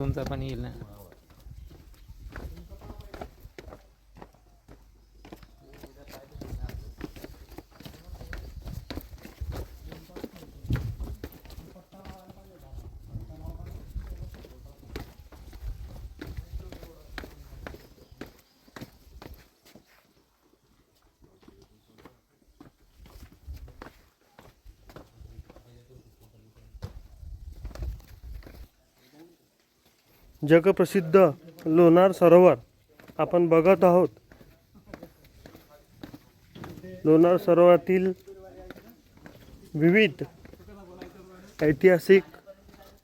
तुमचा पण येईल ना. जगप्रसिद्ध लोणार सरोवर आपण बघत आहोत. लोणार सरोवरातील विविध ऐतिहासिक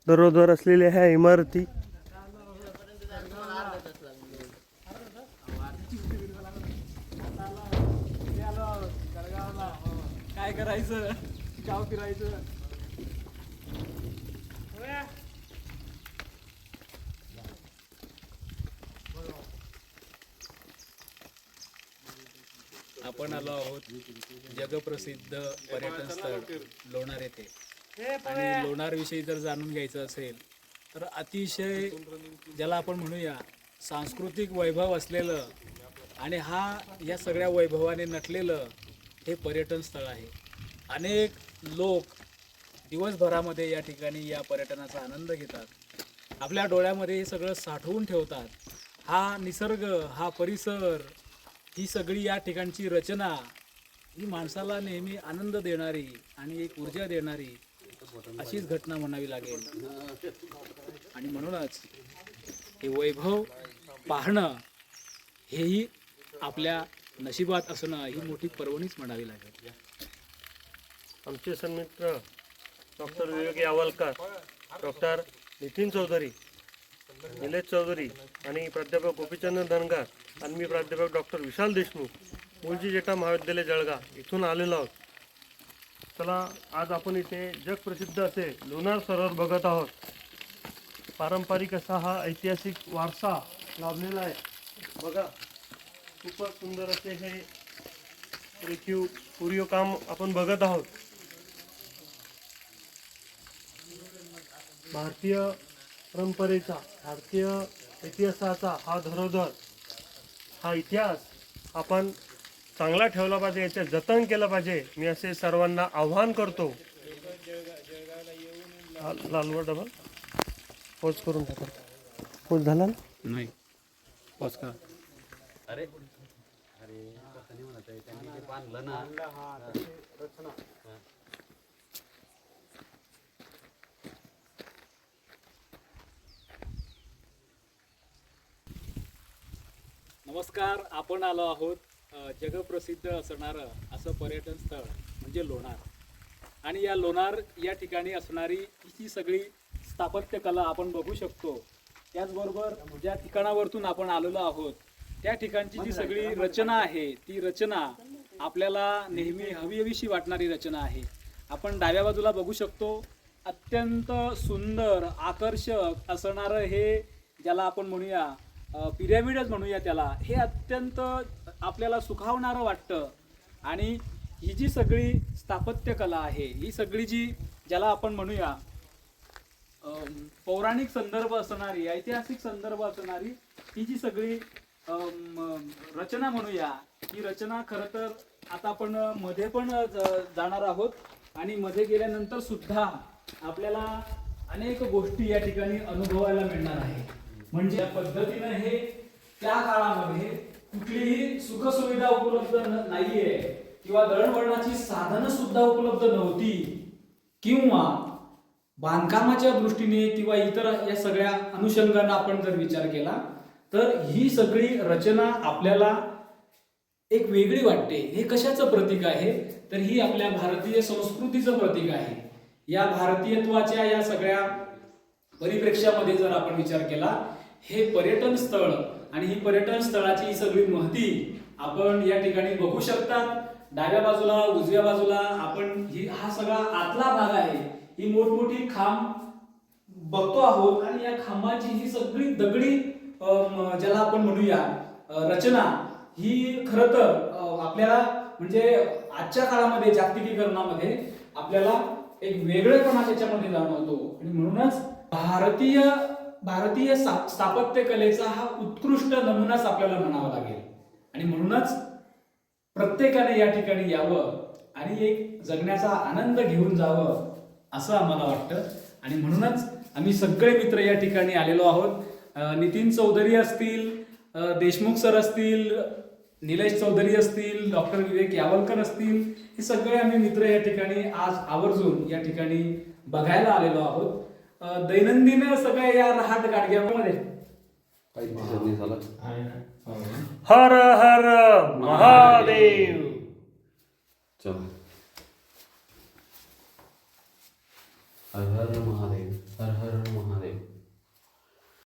दरोदर असलेल्या ह्या इमारती काय करायचं, गाव फिरायचं. आपण आलो आहोत जगप्रसिद्ध पर्यटन स्थळ लोणार येथे. आणि लोणार विषयी जर जाणून घ्यायचं असेल तर अतिशय ज्याला आपण म्हणूया सांस्कृतिक वैभव असलेलं आणि या सगळ्या वैभवाने नटलेलं हे पर्यटन स्थळ आहे. अनेक लोक दिवसभरामध्ये या ठिकाणी या पर्यटनाचा आनंद घेतात. आपल्या डोळ्यामध्ये हे सगळं साठवून ठेवतात. हा निसर्ग, हा परिसर, ही सगळी या ठिकाणची रचना ही माणसाला नेहमी आनंद देणारी आणि एक ऊर्जा देणारी अशीच घटना म्हणावी लागेल. आणि म्हणूनच हे वैभव पाहणं हेही आपल्या नशिबात असणं ही मोठी पर्वणीच म्हणावी लागेल. आमचे सन्मित्र डॉक्टर विवेक यावलकर, डॉक्टर नितीन चौधरी, निलेश चौधरी आणि प्राध्यापक गोपीचंद धनगर आणि मी प्राध्यापक डॉक्टर विशाल देशमुख, मूळजी जेठा महाविद्यालय जळगाव इथून आलेलो आहोत. चला, आज आपण इथे जगप्रसिद्ध असे लोणार सरोवर बघत आहोत. पारंपरिक असा हा ऐतिहासिक वारसा लाभलेला आहे. बघा, खूपच सुंदर असे हे रेखीव कोरीव काम आपण बघत आहोत. भारतीय परंपरेचा, भारतीय इतिहासाचा हा धरोधर, हा इतिहास आपण चांगला ठेवला पाहिजे, याचे जतन केलं पाहिजे. मी असे सर्वांना आव्हान करतो. लालवर डबल पोच करून टाका. पोच झाला ना? नाही पोच का. अरे अरे तसं नाही म्हणत आहे, त्यांनी ते बांधलं ना. नमस्कार, आपण आलो आहोत जगप्रसिद्ध असणारं असं पर्यटन स्थळ म्हणजे लोणार. आणि या लोणार या ठिकाणी असणारी ही सगळी स्थापत्यकला आपण बघू शकतो. त्याचबरोबर ज्या ठिकाणावरतून आपण आलेलो आहोत त्या ठिकाणची जी सगळी रचना आहे ती रचना आपल्याला नेहमी हवीहवीशी वाटणारी रचना आहे. आपण डाव्या बाजूला बघू शकतो, अत्यंत सुंदर आकर्षक असणारं हे ज्याला आपण म्हणूया पिरॅमिडच म्हणूया त्याला, हे अत्यंत आपल्याला सुखावणारं वाटतं. आणि ही जी सगळी स्थापत्यकला आहे, ही सगळी जी ज्याला आपण म्हणूया पौराणिक संदर्भ असणारी, ऐतिहासिक संदर्भ असणारी ही जी सगळी रचना म्हणूया, ही रचना खरं तर आता आपण मध्ये पण जाणार आहोत. आणि मध्ये गेल्यानंतर सुद्धा आपल्याला अनेक गोष्टी या ठिकाणी अनुभवायला मिळणार आहे. म्हणजे या पद्धतीनं हे त्या काळामध्ये कुठलीही सुखसुविधा उपलब्ध नाहीये किंवा दळणवळणाची साधनं सुद्धा उपलब्ध नव्हती, किंवा बांधकामाच्या दृष्टीने किंवा इतर या सगळ्या अनुषंगाने आपण जर विचार केला तर ही सगळी रचना आपल्याला एक वेगळी वाटते. हे कशाचं प्रतीक आहे तर ही आपल्या भारतीय संस्कृतीचं प्रतीक आहे. या भारतीयत्वाच्या या सगळ्या परिप्रेक्ष्यामध्ये जर आपण विचार केला, हे पर्यटन स्थळ आणि ही पर्यटन स्थळाची ही सगळी महती आपण या ठिकाणी बघू शकतात. डाव्या बाजूला, उजव्या बाजूला आपण हा सगळा आतला भाग आहे, ही मोठमोठी खांब बघतो आहोत. आणि या खांबाची ही सगळी दगडी ज्याला आपण म्हणूया रचना, ही खरं तर आपल्याला म्हणजे आजच्या काळामध्ये जागतिकीकरणामध्ये आपल्याला एक वेगळेपणा त्याच्यामध्ये जाणवतो. आणि म्हणूनच भारतीय भारतीय स्थापत्य कलेचा हा उत्कृष्ट नमुनाच आपल्याला म्हणावा लागेल. आणि म्हणूनच प्रत्येकाने या ठिकाणी यावं आणि एक जगण्याचा आनंद घेऊन जावं असं आम्हाला वाटतं. आणि म्हणूनच आम्ही सगळे मित्र या ठिकाणी आलेलो आहोत. नितीन चौधरी असतील, देशमुख सर असतील, निलेश चौधरी असतील, डॉक्टर विवेक यावलकर असतील, हे सगळे आम्ही मित्र या ठिकाणी आज आवर्जून या ठिकाणी बघायला आलेलो आहोत. दैनंदिन सगळ्या या रहाट गाडग्यामध्ये हर हर महादेव. हर हर महादेव, हर हर महादेव.